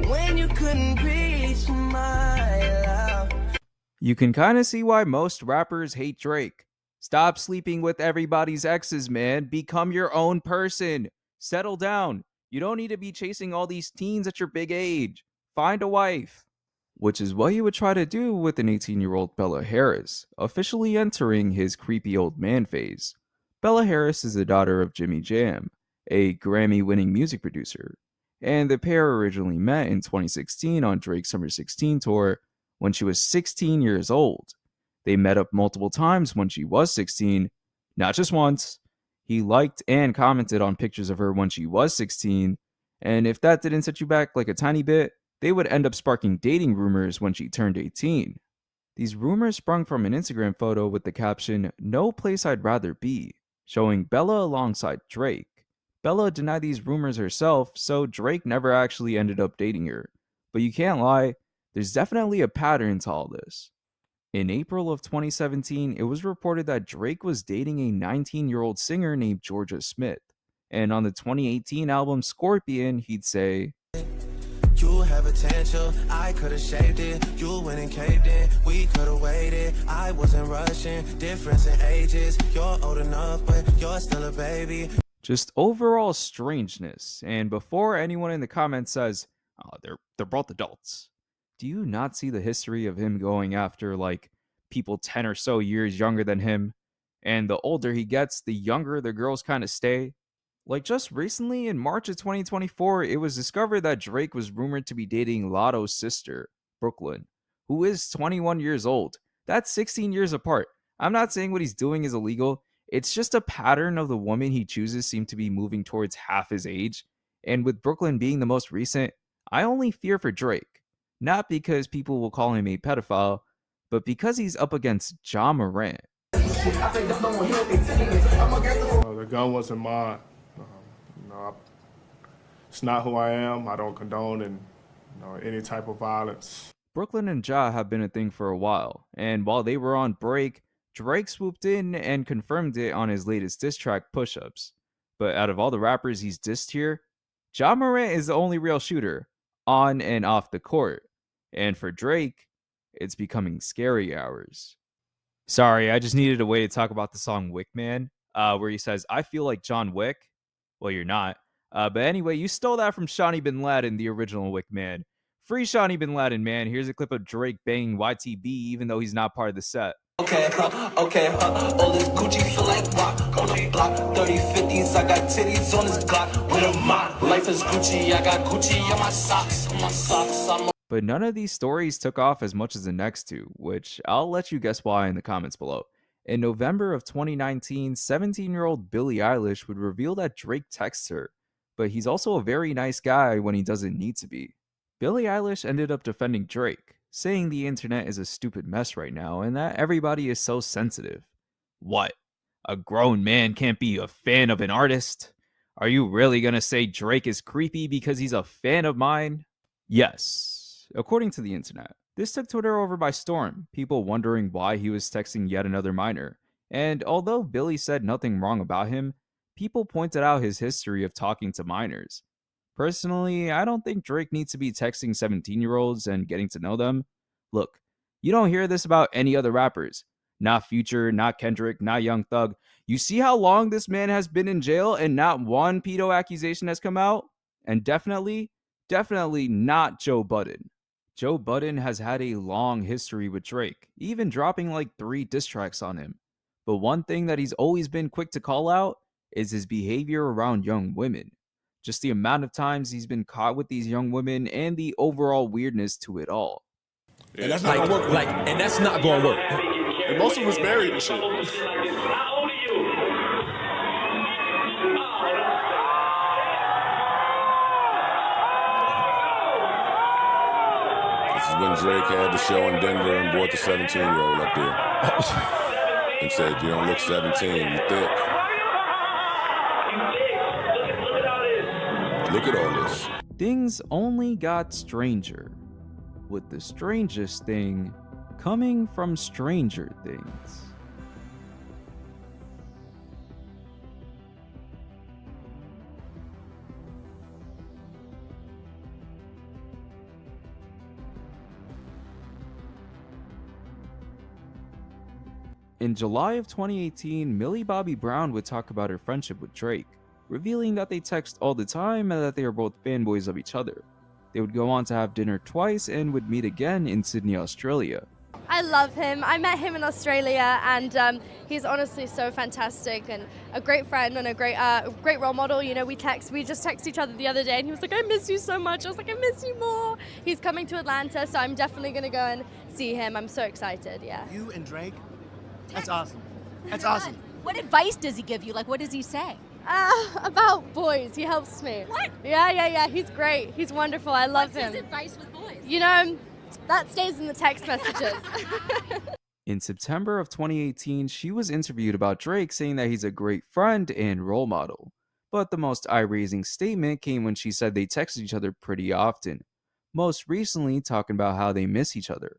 when you couldn't reach my love. You can kind of see why most rappers hate Drake. Stop sleeping with everybody's exes, man. Become your own person. Settle down. You don't need to be chasing all these teens at your big age. Find a wife. Which is what he would try to do with an 18-year-old Bella Harris, officially entering his creepy old man phase. Bella Harris is the daughter of Jimmy Jam, a Grammy-winning music producer, and the pair originally met in 2016 on Drake's Summer 16 tour when she was 16 years old. They met up multiple times when she was 16, not just once. He liked and commented on pictures of her when she was 16, and if that didn't set you back like a tiny bit, they would end up sparking dating rumors when she turned 18. These rumors sprung from an Instagram photo with the caption, "No place I'd rather be," showing Bella alongside Drake. Bella denied these rumors herself, so Drake never actually ended up dating her. But you can't lie, there's definitely a pattern to all this. In April of 2017, it was reported that Drake was dating a 19-year-old singer named Georgia Smith. And on the 2018 album Scorpion, he'd say, You have potential, I could've shaped it. You went and caved in, we could've waited. I wasn't rushing, difference in ages. You're old enough, but you're still a baby. just overall strangeness. And before anyone in the comments says, oh, they're both adults, do you not see the history of him going after like people 10 or so years younger than him? And the older he gets, the younger the girls kind of stay. Like just recently in March of 2024, it was discovered that Drake was rumored to be dating Lotto's sister, Brooklyn, who is 21 years old. That's 16 years apart. I'm not saying what he's doing is illegal. It's just a pattern of the woman he chooses seem to be moving towards half his age. And with Brooklyn being the most recent, I only fear for Drake. Not because people will call him a pedophile, but because he's up against Ja Morant. The gun wasn't mine. It's not who I am. I don't condone any type of violence. Brooklyn and Ja have been a thing for a while, and while they were on break, Drake swooped in and confirmed it on his latest diss track, Push Ups. But out of all the rappers he's dissed here, Ja Morant is the only real shooter, on and off the court. And for Drake, it's becoming scary hours. Sorry, I just needed a way to talk about the song Wick Man, where he says, I feel like John Wick. Well, you're not. But anyway, you stole that from Shawnee Bin Laden, the original Wick Man. Free Shawnee Bin Laden, man. Here's a clip of Drake banging YTB, even though he's not part of the set. Okay, all this Gucci feel like rock on the block. 30-50s, I got titties on this Glock. With a mop, life is Gucci, I got Gucci on my socks, But none of these stories took off as much as the next two, which I'll let you guess why in the comments below. In November of 2019, 17-year-old Billie Eilish would reveal that Drake texts her, but he's also a very nice guy when he doesn't need to be. Billie Eilish ended up defending Drake, saying the internet is a stupid mess right now and that everybody is so sensitive. What? A grown man can't be a fan of an artist? Are you really gonna say Drake is creepy because he's a fan of mine? Yes, according to the internet. This took Twitter over by storm, people wondering why he was texting yet another minor. And although Billy said nothing wrong about him, people pointed out his history of talking to minors. Personally, I don't think Drake needs to be texting 17-year-olds and getting to know them. Look, you don't hear this about any other rappers. Not Future, not Kendrick, not Young Thug. You see how long this man has been in jail and not one pedo accusation has come out? And definitely not Joe Budden. Joe Budden has had a long history with Drake, even dropping like 3 diss tracks on him. But one thing that he's always been quick to call out is his behavior around young women. Just the amount of times he's been caught with these young women and the overall weirdness to it all. And that's not gonna work. And that's not gonna work. And most of us married and shit. This is when Drake had the show in Denver and brought the 17-year-old up there. And said, you don't look 17, you thick. Look at all this. Things only got stranger, with the strangest thing coming from Stranger Things. In July of 2018, Millie Bobby Brown would talk about her friendship with Drake, revealing that they text all the time and that they are both fanboys of each other. They would go on to have dinner twice and would meet again in Sydney, Australia. I love him. I met him in Australia, and he's honestly so fantastic and a great friend and a great role model. You know, we just texted each other the other day, and he was like, "I miss you so much." I was like, "I miss you more." He's coming to Atlanta, so I'm definitely gonna go and see him. I'm so excited. Yeah. You and Drake? That's awesome. That's awesome. What advice does he give you? Like, what does he say? About boys, he helps me. What? Yeah. He's great. He's wonderful. I love him. What's his advice with boys? You know, that stays in the text messages. In September of 2018, she was interviewed about Drake, saying that he's a great friend and role model. But the most eye-raising statement came when she said they texted each other pretty often, most recently talking about how they miss each other.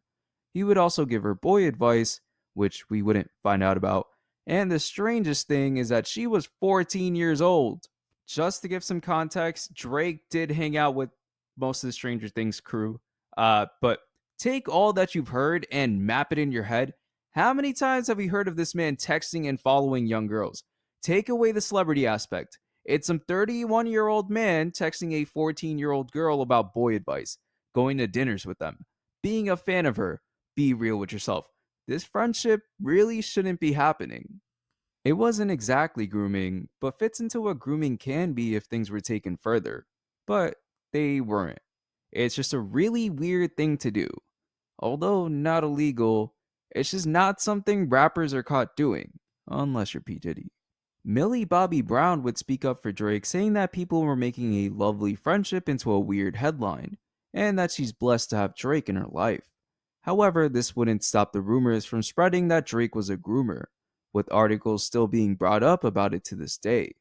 He would also give her boy advice, which we wouldn't find out about. And the strangest thing is that she was 14 years old. Just to give some context, Drake did hang out with most of the Stranger Things crew. But take all that you've heard and map it in your head. How many times have we heard of this man texting and following young girls? Take away the celebrity aspect. It's some 31-year-old man texting a 14-year-old girl about boy advice, going to dinners with them, being a fan of her. Be real with yourself. This friendship really shouldn't be happening. It wasn't exactly grooming, but fits into what grooming can be if things were taken further. But they weren't. It's just a really weird thing to do. Although not illegal, it's just not something rappers are caught doing, unless you're P. Diddy. Millie Bobby Brown would speak up for Drake, saying that people were making a lovely friendship into a weird headline, and that she's blessed to have Drake in her life. However, this wouldn't stop the rumors from spreading that Drake was a groomer, with articles still being brought up about it to this day.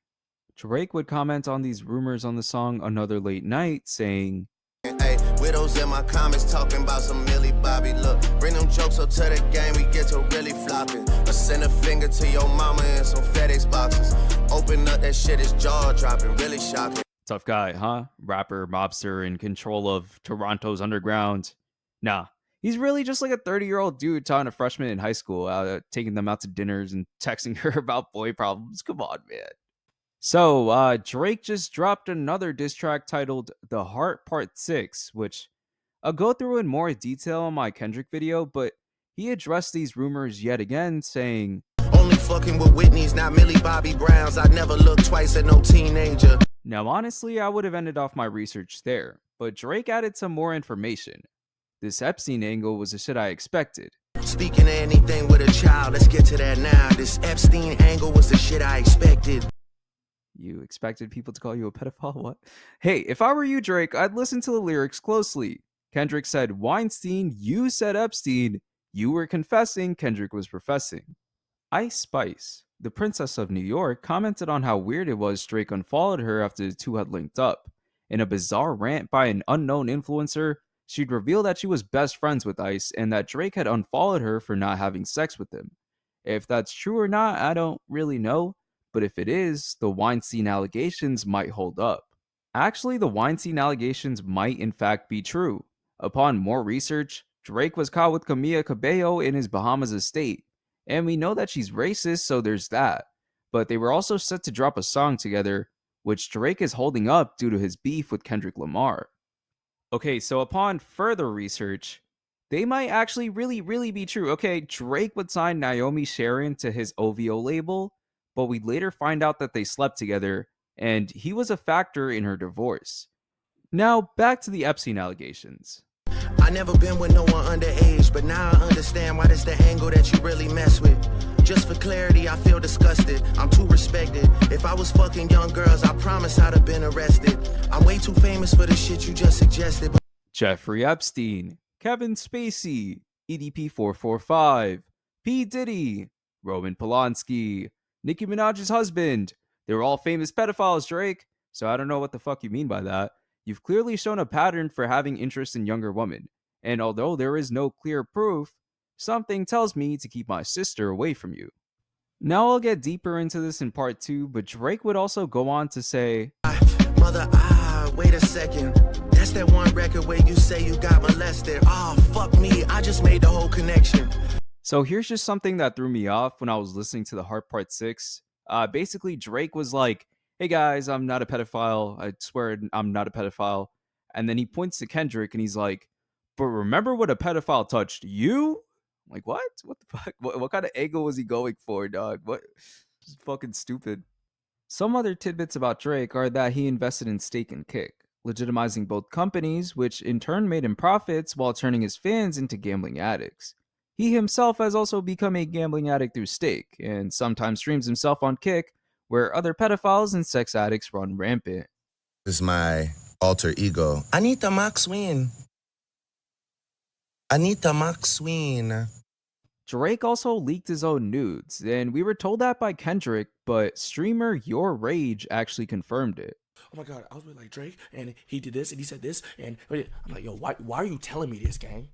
Drake would comment on these rumors on the song Another Late Night, saying, Hey, Widows in my comments talking about some Millie Bobby. Look, bring them jokes up to the game, we get to really flopping. Or send a finger to your mama in some FedEx boxes. Open up that shit, is jaw dropping, really shocking. Tough guy, huh? Rapper, mobster, in control of Toronto's underground. Nah, he's really just like a 30-year-old dude talking to freshmen in high school, taking them out to dinners and texting her about boy problems. Come on, man. So, Drake just dropped another diss track titled The Heart Part 6, which I'll go through in more detail in my Kendrick video, but he addressed these rumors yet again, saying, Only fucking with Whitney's, not Millie Bobby Browns. I never looked twice at no teenager. Now, honestly, I would have ended off my research there, but Drake added some more information. This Epstein angle was the shit I expected. Speaking of anything with a child, let's get to that now. This Epstein angle was the shit I expected. You expected people to call you a pedophile? What? Hey, if I were you, Drake, I'd listen to the lyrics closely. Kendrick said Weinstein, you said Epstein. You were confessing, Kendrick was professing. Ice Spice, the Princess of New York, commented on how weird it was Drake unfollowed her after the two had linked up. In a bizarre rant by an unknown influencer, she'd reveal that she was best friends with Ice and that Drake had unfollowed her for not having sex with him. If that's true or not, I don't really know, but if it is, the Weinstein allegations might hold up. Actually, the Weinstein allegations might in fact be true. Upon more research, Drake was caught with Camila Cabello in his Bahamas estate. And we know that she's racist, so there's that. But they were also set to drop a song together, which Drake is holding up due to his beef with Kendrick Lamar. Okay, so upon further research, they might actually really be true. Okay, Drake would sign Naomi Sharon to his OVO label, but we'd later find out that they slept together, and he was a factor in her divorce. Now, back to the Epstein allegations. I never been with no one underage, but now I understand why that's the angle that you really mess with. Just for clarity, I feel disgusted. I'm too respected. If I was fucking young girls, I promise I'd have been arrested. I'm way too famous for the shit you just suggested. Jeffrey Epstein, Kevin Spacey, EDP 445, P. Diddy, Roman Polanski, Nicki Minaj's husband. They're all famous pedophiles, Drake. So I don't know what the fuck you mean by that. You've clearly shown a pattern for having interest in younger women, and although there is no clear proof, something tells me to keep my sister away from you. Now I'll get deeper into this in part 2, but Drake would also go on to say, Wait a second. That's that one record where you say you got molested. Fuck me, I just made the whole connection. So here's just something that threw me off when I was listening to the Heart Part 6. Basically, Drake was like, hey guys, I'm not a pedophile. I swear I'm not a pedophile. And then he points to Kendrick and he's like, but remember when a pedophile touched you? I'm like, what? What the fuck? What kind of angle was he going for, dog? What? Just fucking stupid. Some other tidbits about Drake are that he invested in Stake and Kick, legitimizing both companies, which in turn made him profits while turning his fans into gambling addicts. He himself has also become a gambling addict through Stake, and sometimes streams himself on Kick, where other pedophiles and sex addicts run rampant. This is my alter ego. Anita Maxwin. Anita Maxwin. Drake also leaked his own nudes, and we were told that by Kendrick, but streamer Your Rage actually confirmed it. Oh my god, I was with like Drake, and he did this, and he said this, and I'm like, yo, why are you telling me this, gang?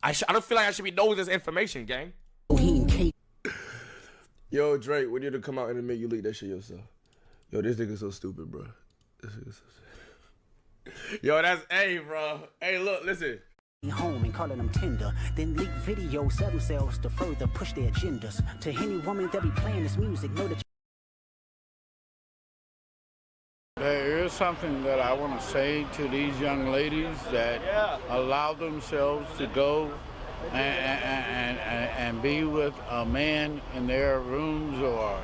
I don't feel like I should be knowing this information, gang. Yo, Drake, when you to come out and admit you leaked that shit yourself? Yo, this nigga so stupid, bro. This nigga so stupid. Yo, that's A, bro. Hey, look, listen. Home and calling them tender, then leak videos, sell themselves to further push their agendas. To any woman that be playing this music, know that There is something that I want to say to these young ladies that allow themselves to go and be with a man in their rooms or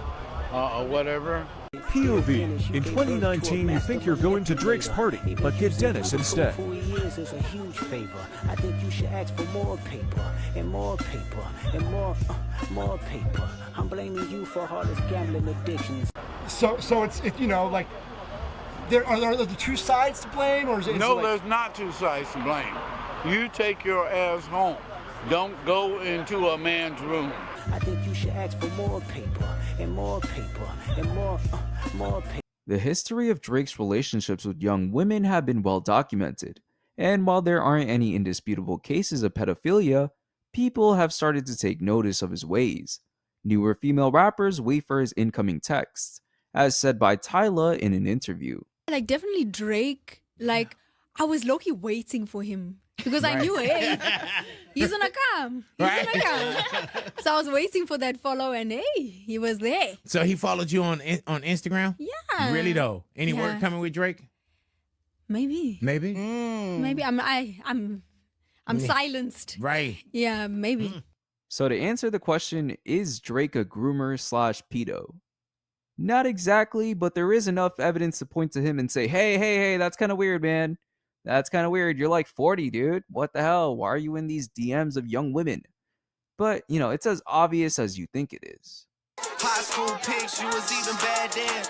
whatever. POV. In 2019, you think you're going to Drake's party, but get Dennis instead. 4 years is a huge favor. I think you should ask for more paper and more paper and more paper. I'm blaming you for all this gambling addictions. So it's you know, like, are there the two sides to blame, or is it? No, there's not two sides to blame. You take your ass home. Don't go into a man's room. I think you should ask for more paper and more paper and more paper. The history of Drake's relationships with young women have been well documented, and while there aren't any indisputable cases of pedophilia, people have started to take notice of his ways. Newer female rappers wait for his incoming texts, as said by Tyla in an interview. Like definitely Drake, like I was low-key waiting for him because I knew, hey, he's gonna come. He's gonna come. So I was waiting for that follow and hey, he was there. So he followed you on Instagram? Yeah. Really though? Any Yeah. work coming with Drake? Maybe. Maybe? Maybe I'm silenced. Right. Yeah, maybe. So to answer the question, is Drake a groomer / pedo? Not exactly, but there is enough evidence to point to him and say, hey, that's kind of weird, man. That's kind of weird. You're like 40, dude. What the hell? Why are you in these DMs of young women? But, it's as obvious as you think it is. High school pics, you was even bad then.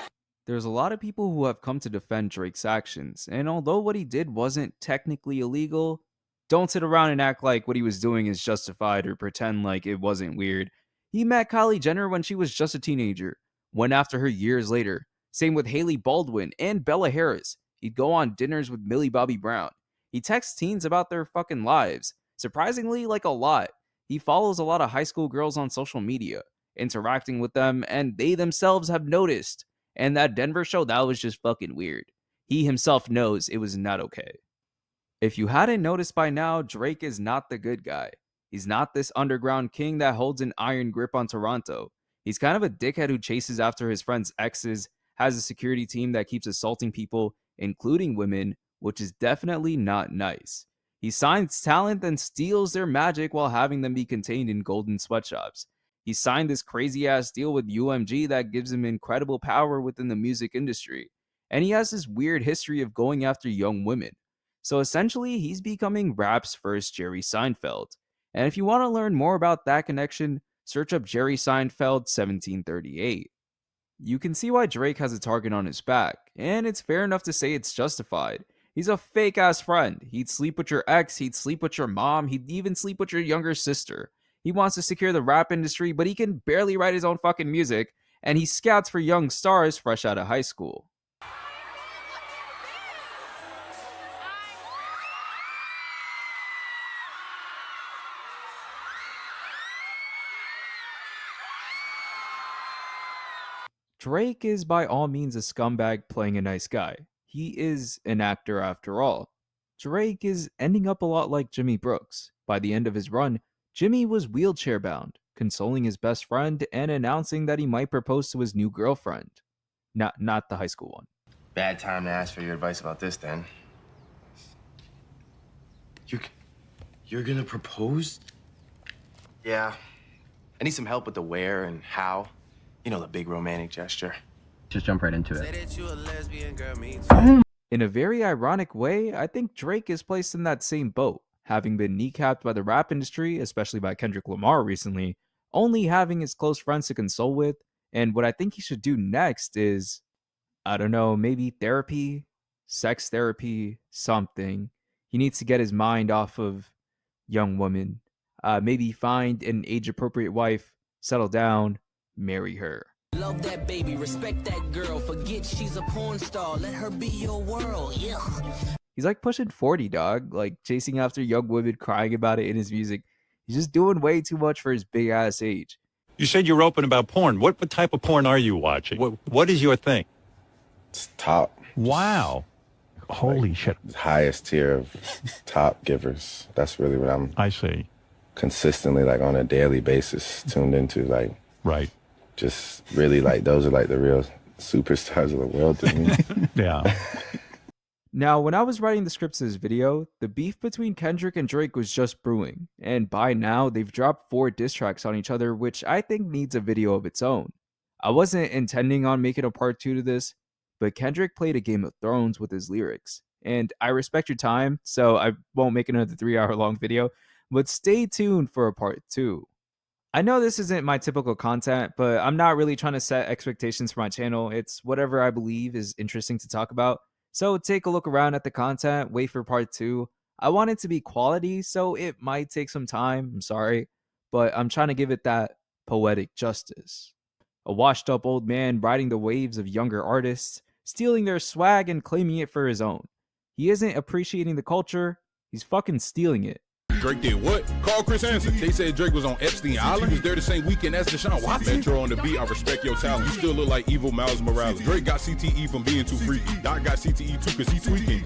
There's a lot of people who have come to defend Drake's actions, and although what he did wasn't technically illegal, don't sit around and act like what he was doing is justified or pretend like it wasn't weird. He met Kylie Jenner when she was just a teenager, went after her years later. Same with Hailey Baldwin and Bella Harris. He'd go on dinners with Millie Bobby Brown. He texts teens about their fucking lives. Surprisingly, like a lot. He follows a lot of high school girls on social media, interacting with them, and they themselves have noticed. And that Denver show, that was just fucking weird. He himself knows it was not okay. If you hadn't noticed by now, Drake is not the good guy. He's not this underground king that holds an iron grip on Toronto. He's kind of a dickhead who chases after his friends' exes, has a security team that keeps assaulting people, including women, which is definitely not nice. He signs talent and steals their magic while having them be contained in golden sweatshops. He signed this crazy ass deal with UMG that gives him incredible power within the music industry. And he has this weird history of going after young women. So essentially, he's becoming rap's first Jerry Seinfeld. And if you want to learn more about that connection, search up Jerry Seinfeld 1738. You can see why Drake has a target on his back, and it's fair enough to say it's justified. He's a fake ass friend. He'd sleep with your ex, he'd sleep with your mom, he'd even sleep with your younger sister. He wants to secure the rap industry, but he can barely write his own fucking music, and he scouts for young stars fresh out of high school. Drake is by all means a scumbag playing a nice guy. He is an actor after all. Drake is ending up a lot like Jimmy Brooks. By the end of his run, Jimmy was wheelchair bound, consoling his best friend and announcing that he might propose to his new girlfriend. Not the high school one. Bad time to ask for your advice about this, then. You're gonna propose? Yeah. I need some help with the where and how. The big romantic gesture. Just jump right into it. Say that you a lesbian, girl, me too. In a very ironic way, I think Drake is placed in that same boat, having been kneecapped by the rap industry, especially by Kendrick Lamar recently, only having his close friends to console with, and what I think he should do next is, I don't know, maybe therapy, sex therapy, something. He needs to get his mind off of young women, maybe find an age-appropriate wife, settle down, marry her. Love that baby, respect that girl, forget she's a porn star, let her be your world, yeah. He's like pushing 40, dog, like chasing after young women, crying about it in his music. He's just doing way too much for his big ass age. You said you're open about porn. What type of porn are you watching? What is your thing? It's top. Wow. Holy shit. Highest tier of top givers. That's really what I see. Consistently, like on a daily basis, tuned into, like. Right. Just really, like, those are like the real superstars of the world to me. Yeah. Now, when I was writing the scripts of this video, the beef between Kendrick and Drake was just brewing, and by now they've dropped 4 diss tracks on each other, which I think needs a video of its own. I wasn't intending on making a part 2 to this, but Kendrick played a Game of Thrones with his lyrics, and I respect your time, so I won't make another 3-hour long video, but stay tuned for a part 2. I know this isn't my typical content, but I'm not really trying to set expectations for my channel. It's whatever I believe is interesting to talk about. So take a look around at the content, wait for part 2. I want it to be quality, so it might take some time. I'm sorry, but I'm trying to give it that poetic justice. A washed up old man riding the waves of younger artists, stealing their swag and claiming it for his own. He isn't appreciating the culture, he's fucking stealing it. Drake did what? Call Chris Hansen. They said Drake was on Epstein Island. He was there the same weekend as Deshaun Watson. Metro on the beat, I respect your talent. You still look like evil Miles Morales. Drake got CTE from being too freaky. Doc got CTE too because he tweaking.